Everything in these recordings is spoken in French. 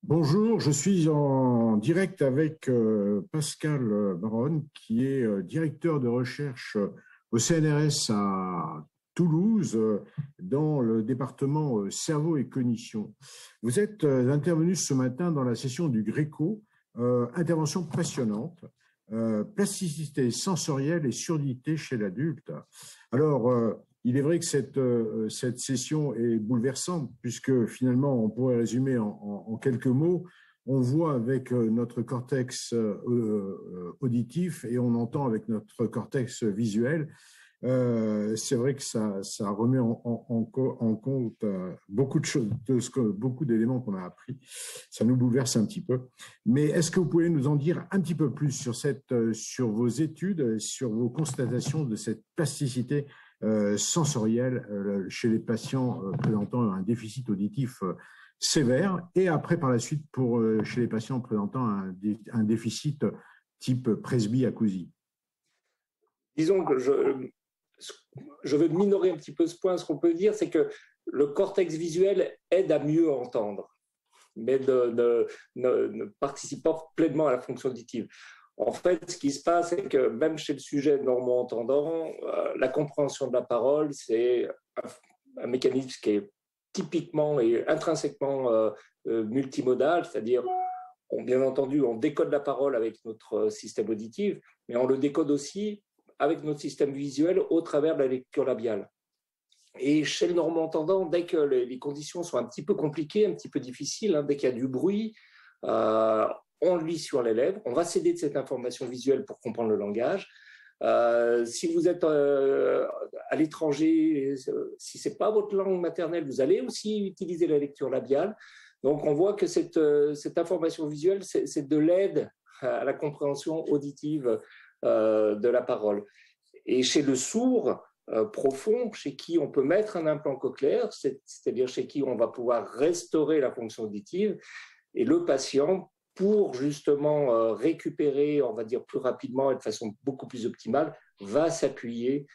Bonjour, je suis en direct avec Pascal Baronne, qui est directeur de recherche au CNRS à Toulouse, dans le département cerveau et cognition. Vous êtes intervenu ce matin dans la session du Gréco, intervention passionnante, plasticité sensorielle et surdité chez l'adulte. Alors, il est vrai que cette session est bouleversante, puisque finalement, on pourrait résumer en quelques mots. On voit avec notre cortex auditif et on entend avec notre cortex visuel. C'est vrai que ça remet en compte beaucoup de choses, beaucoup d'éléments qu'on a appris. Ça nous bouleverse un petit peu. Mais est-ce que vous pouvez nous en dire un petit peu plus sur vos études, sur vos constatations de cette plasticité sensorielle chez les patients présentant un déficit auditif sévère, et après par la suite chez les patients présentant un déficit type presbyacousie? Disons que je veux minorer un petit peu ce point. Ce qu'on peut dire, c'est que le cortex visuel aide à mieux entendre, mais ne participe pas pleinement à la fonction auditive. En fait, ce qui se passe, c'est que même chez le sujet normand-entendant, la compréhension de la parole, c'est un mécanisme qui est typiquement et intrinsèquement multimodal, c'est-à-dire, bien entendu, on décode la parole avec notre système auditif, mais on le décode aussi avec notre système visuel au travers de la lecture labiale. Et chez le normand-entendant, dès que les conditions sont un petit peu compliquées, un petit peu difficiles, dès qu'il y a du bruit, on le lit sur les lèvres, on va s'aider de cette information visuelle pour comprendre le langage. Si vous êtes à l'étranger, si ce n'est pas votre langue maternelle, vous allez aussi utiliser la lecture labiale. Donc on voit que cette information visuelle, c'est de l'aide à la compréhension auditive de la parole. Et chez le sourd profond, chez qui on peut mettre un implant cochléaire, c'est-à-dire chez qui on va pouvoir restaurer la fonction auditive, et le patient, pour justement récupérer, on va dire plus rapidement et de façon beaucoup plus optimale, va s'appuyer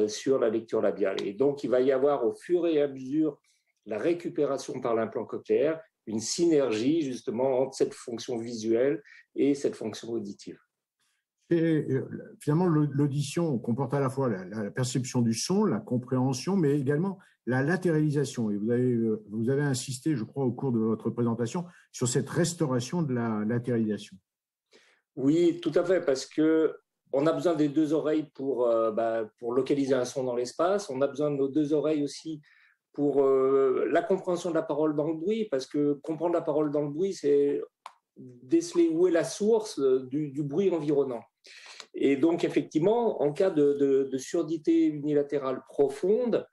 sur la lecture labiale. Et donc, il va y avoir au fur et à mesure la récupération par l'implant cochléaire, une synergie justement entre cette fonction visuelle et cette fonction auditive. Et finalement, l'audition comporte à la fois la perception du son, la compréhension, mais également la latéralisation. Et vous avez insisté, je crois, au cours de votre présentation, sur cette restauration de la latéralisation. Oui, tout à fait, parce que on a besoin des deux oreilles pour localiser un son dans l'espace. On a besoin de nos deux oreilles aussi pour la compréhension de la parole dans le bruit, parce que comprendre la parole dans le bruit, c'est déceler où est la source du bruit environnant. Et donc, effectivement, en cas de surdité unilatérale profonde,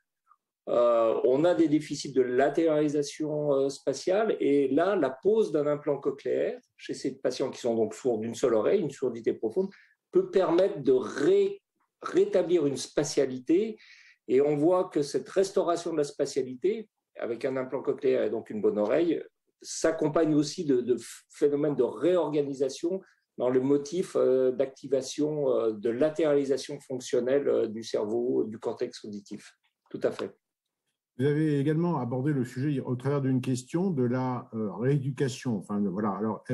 on a des déficits de latéralisation spatiale. Et là, la pose d'un implant cochléaire chez ces patients qui sont donc sourds d'une seule oreille, une surdité profonde, peut permettre de rétablir une spatialité. Et on voit que cette restauration de la spatialité, avec un implant cochléaire et donc une bonne oreille, s'accompagne aussi de phénomènes de réorganisation dans le motif d'activation, de latéralisation fonctionnelle du cerveau, du cortex auditif. Tout à fait. Vous avez également abordé le sujet au travers d'une question de la rééducation. Enfin, voilà. Alors,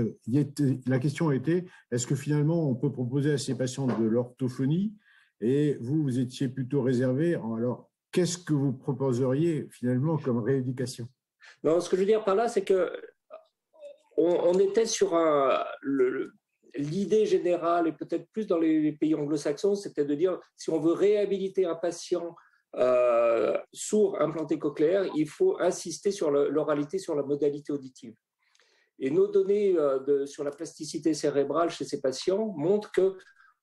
la question était, est-ce que finalement on peut proposer à ces patients de l'orthophonie? Et vous étiez plutôt réservé. Alors, qu'est-ce que vous proposeriez finalement comme rééducation? Non, ce que je veux dire par là, c'est que on était sur l'idée générale, et peut-être plus dans les pays anglo-saxons, c'était de dire, si on veut réhabiliter un patient sourd implanté cochléaire, il faut insister sur l'oralité, sur la modalité auditive. Et nos données sur la plasticité cérébrale chez ces patients montrent que,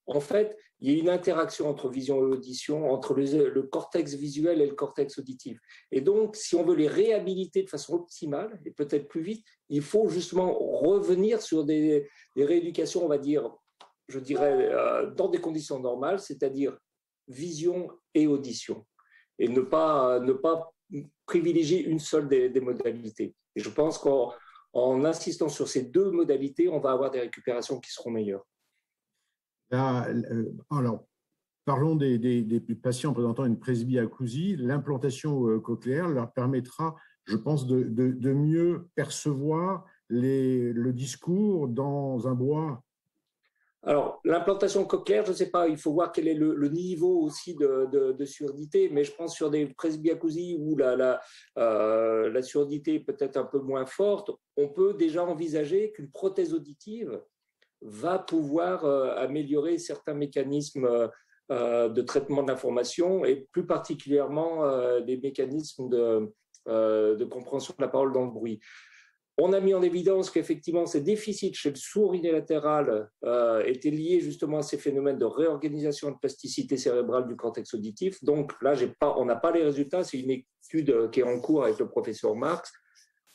en fait, il y a une interaction entre vision et audition, entre le cortex visuel et le cortex auditif. Et donc, si on veut les réhabiliter de façon optimale, et peut-être plus vite, il faut justement revenir sur des rééducations, on va dire, je dirais, dans des conditions normales, c'est-à-dire vision et audition, et ne pas privilégier une seule des modalités. Et je pense qu'en insistant sur ces deux modalités, on va avoir des récupérations qui seront meilleures. Alors, parlons des patients présentant une presbyacousie. L'implantation cochléaire leur permettra, je pense, de mieux percevoir le discours dans un bois? Alors, l'implantation cochléaire, je ne sais pas, il faut voir quel est le niveau aussi de surdité, mais je pense sur des presbyacousies où la surdité est peut-être un peu moins forte, on peut déjà envisager qu'une prothèse auditive va pouvoir améliorer certains mécanismes de traitement de l'information et plus particulièrement des mécanismes de compréhension de la parole dans le bruit. On a mis en évidence qu'effectivement, ces déficits chez le sourd unilatéral étaient liés justement à ces phénomènes de réorganisation et de plasticité cérébrale du cortex auditif. Donc là, on n'a pas les résultats. C'est une étude qui est en cours avec le professeur Marx.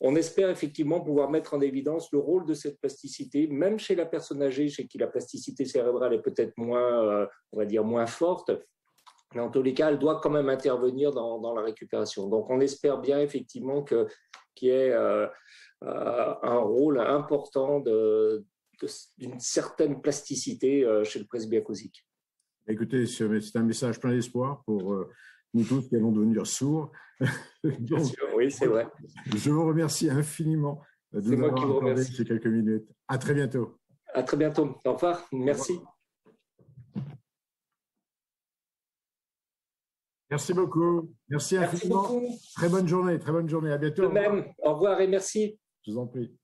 On espère effectivement pouvoir mettre en évidence le rôle de cette plasticité, même chez la personne âgée, chez qui la plasticité cérébrale est peut-être moins, on va dire, moins forte. Mais en tous les cas, elle doit quand même intervenir dans la récupération. Donc, on espère bien effectivement qu'il y ait un rôle important d'une certaine plasticité chez le presbyacousique. Écoutez, c'est un message plein d'espoir pour nous tous qui allons devenir sourds. Bien sûr, oui, c'est vrai. Je vous remercie infiniment de nous avoir accordé ces quelques minutes. À très bientôt. À très bientôt. Au revoir. Merci. Au revoir. Merci beaucoup. Merci infiniment. Merci beaucoup. Très bonne journée. À bientôt. De même. Au revoir et merci. Je vous en prie.